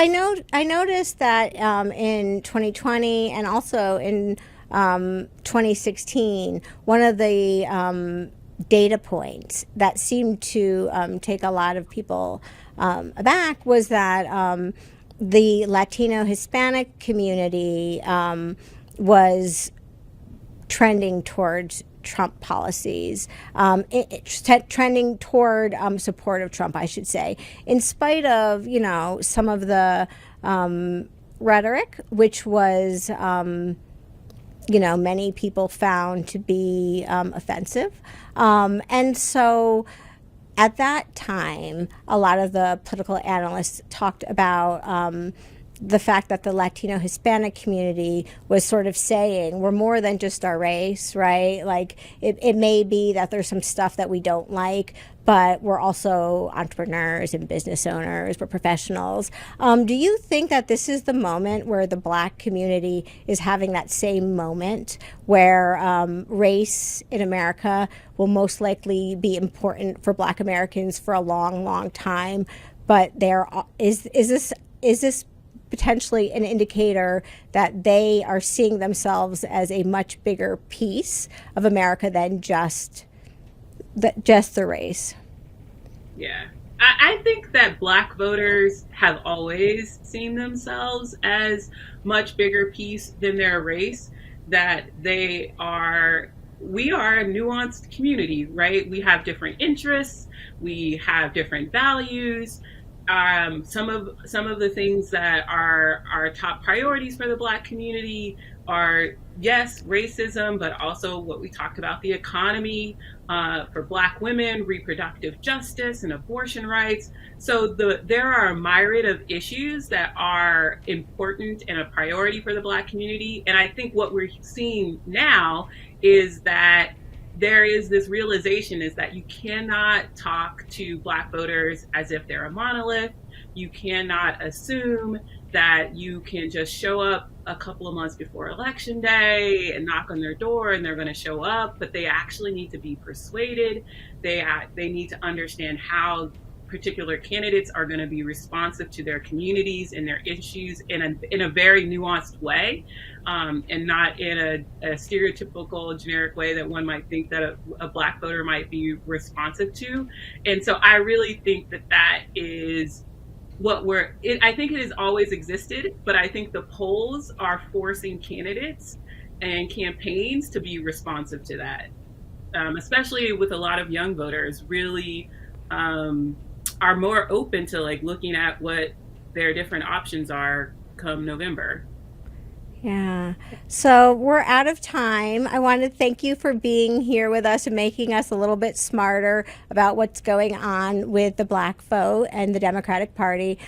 I noticed that in 2020 and also in 2016, one of the data points that seemed to take a lot of people aback was that the Latino Hispanic community was trending towards Trump policies, trending toward support of Trump, I should say, in spite of, some of the rhetoric, which was, many people found to be offensive. And so at that time, a lot of the political analysts talked about the fact that the Latino Hispanic community was sort of saying we're more than just our race, right? Like it may be that there's some stuff that we don't like, but we're also entrepreneurs and business owners, we're professionals. Do you think that this is the moment where the Black community is having that same moment where race in America will most likely be important for Black Americans for a long, long time, but is this potentially an indicator that they are seeing themselves as a much bigger piece of America than just the race? Yeah. I think that Black voters have always seen themselves as much bigger piece than their race, that we are a nuanced community, right? We have different interests, we have different values. Some of the things that are our top priorities for the Black community are, yes, racism, but also what we talked about, the economy, for Black women, reproductive justice and abortion rights. So there are a myriad of issues that are important and a priority for the Black community. And I think what we're seeing now is that there is this realization is that you cannot talk to Black voters as if they're a monolith. You cannot assume that you can just show up a couple of months before election day and knock on their door and they're going to show up, but they actually need to be persuaded. They need to understand how particular candidates are going to be responsive to their communities and their issues in a very nuanced way, and not in a stereotypical generic way that one might think that a Black voter might be responsive to. And so I really think that is I think it has always existed, but I think the polls are forcing candidates and campaigns to be responsive to that, especially with a lot of young voters really are more open to like looking at what their different options are come November. Yeah. So we're out of time. I want to thank you for being here with us and making us a little bit smarter about what's going on with the Black vote and the Democratic Party.